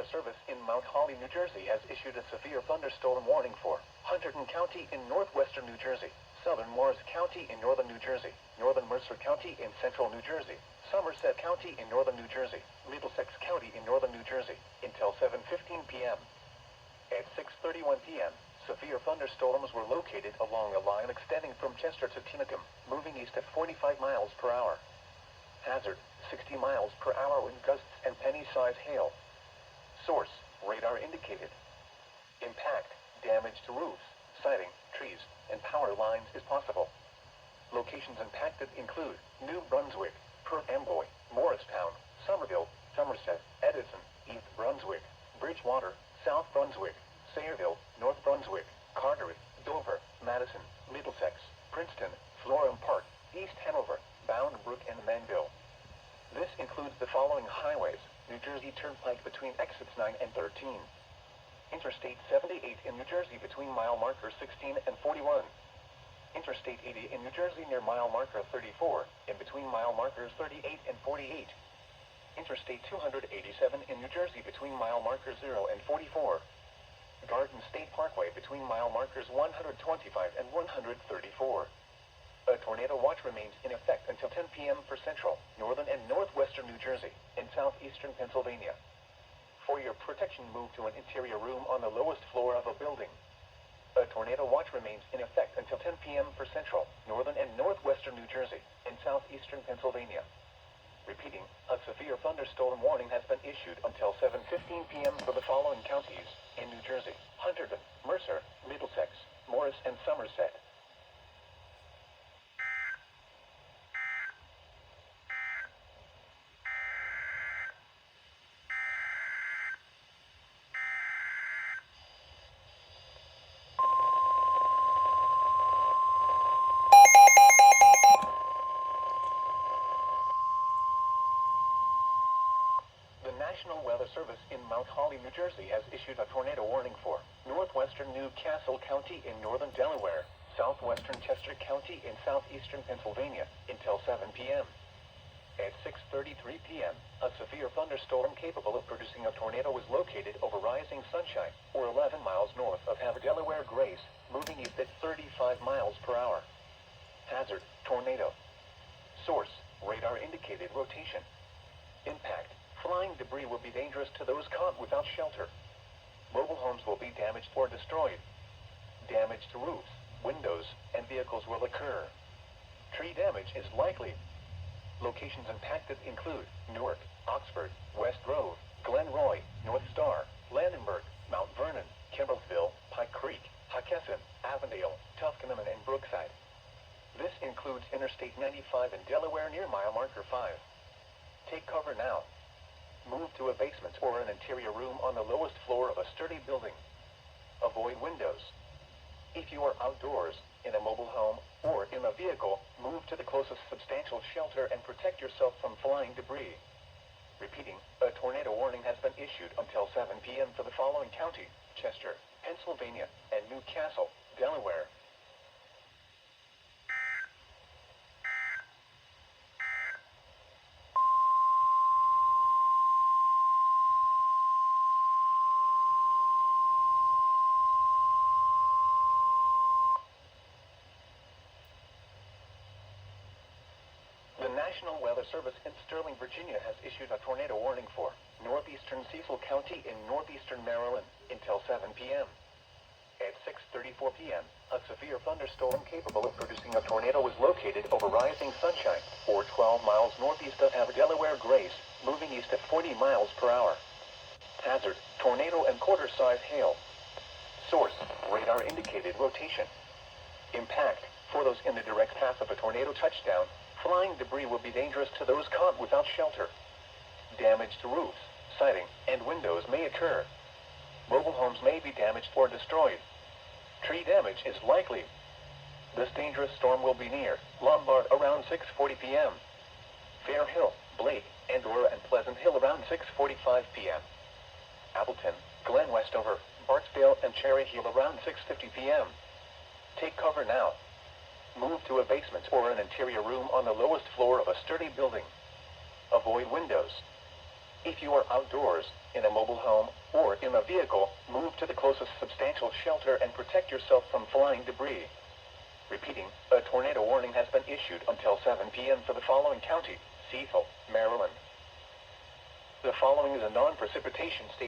Weather Service in Mount Holly, New Jersey has issued a severe thunderstorm warning for Hunterdon County in northwestern New Jersey, southern Morris County in northern New Jersey, northern Mercer County in central New Jersey, Somerset County in northern New Jersey, Middlesex County in northern New Jersey, until 7:15 p.m. At 6:31 p.m., severe thunderstorms were located along a line extending from Chester to Tinicum, moving east at 45 miles per hour. Hazard, 60 miles per hour wind gusts and penny-size hail. Source, radar indicated. Impact, damage to roofs, siding, trees, and power lines is possible. Locations impacted include New Brunswick, Perth Amboy, Morristown, Somerville, Somerset, Edison, East Brunswick, Bridgewater, South Brunswick, Sayreville, North Brunswick, Carteret, Dover, Madison, Middlesex, Princeton, Florham Park, East Hanover, Bound Brook, and Manville. This includes the following highways: New Jersey Turnpike between exits 9 and 13. Interstate 78 in New Jersey between mile marker 16 and 41. Interstate 80 in New Jersey near mile marker 34, in between mile markers 38 and 48. Interstate 287 in New Jersey between mile markers 0 and 44. Garden State Parkway between mile markers 125 and 134. A tornado watch remains in effect until 10 p.m. for central, northern, and northwestern New Jersey and southeastern Pennsylvania. For your protection, move to an interior room on the lowest floor of a building. A tornado watch remains in effect until 10 p.m. for central, northern, and northwestern New Jersey and southeastern Pennsylvania. Repeating, a severe thunderstorm warning has been issued until 7:15 p.m. for the following counties in New Jersey: Hunterdon, Mercer, Middlesex, Morris, and Somerset. The National Weather Service in Mount Holly, New Jersey has issued a tornado warning for northwestern Newcastle County in northern Delaware, southwestern Chester County in southeastern Pennsylvania until 7 p.m. At 6:33 p.m., a severe thunderstorm capable of producing a tornado was located over Rising Sunshine, or 11 miles north of Delaware Grace, moving east at 35 miles per hour. Hazard, tornado. Source, radar indicated rotation. Impact, flying debris will be dangerous to those caught without shelter. Mobile homes will be damaged or destroyed. Damage to roofs, windows, and vehicles will occur. Tree damage is likely. Locations impacted include Newark, Oxford, West Grove, Glen Roy, North Star, Landenberg, Mount Vernon, Kimbrelsville, Pike Creek, Hockenson, Avondale, Tuffcaneman, and Brookside. This includes Interstate 95 in Delaware near mile marker 5. Take cover now. Move to a basement or an interior room on the lowest floor of a sturdy building. Avoid windows. If you are outdoors, in a mobile home, or in a vehicle, move to the closest substantial shelter and protect yourself from flying debris. Repeating, a tornado warning has been issued until 7 p.m. for the following county: Chester, Pennsylvania, and Newcastle, Delaware. The National Weather Service in Sterling, Virginia has issued a tornado warning for northeastern Cecil County in northeastern Maryland until 7 p.m. At 6:34 p.m., a severe thunderstorm capable of producing a tornado was located over Rising Sunshine, or 12 miles northeast of Delaware Grace, moving east at 40 miles per hour. Hazard, tornado and quarter-size hail. Source, radar indicated rotation. Impact, for those in the direct path of a tornado touchdown, flying debris will be dangerous to those caught without shelter. Damage to roofs, siding, and windows may occur. Mobile homes may be damaged or destroyed. Tree damage is likely. This dangerous storm will be near Lombard around 6:40 p.m. Fair Hill, Blake, Andorra, and Pleasant Hill around 6:45 p.m. Appleton, Glen Westover, Barksdale, and Cherry Hill around 6:50 p.m. Take cover now. Move to a basement or an interior room on the lowest floor of a sturdy building. Avoid windows. If you are outdoors, in a mobile home, or in a vehicle, move to the closest substantial shelter and protect yourself from flying debris. Repeating, a tornado warning has been issued until 7 p.m. for the following county: Cecil, Maryland. The following is a non-precipitation state.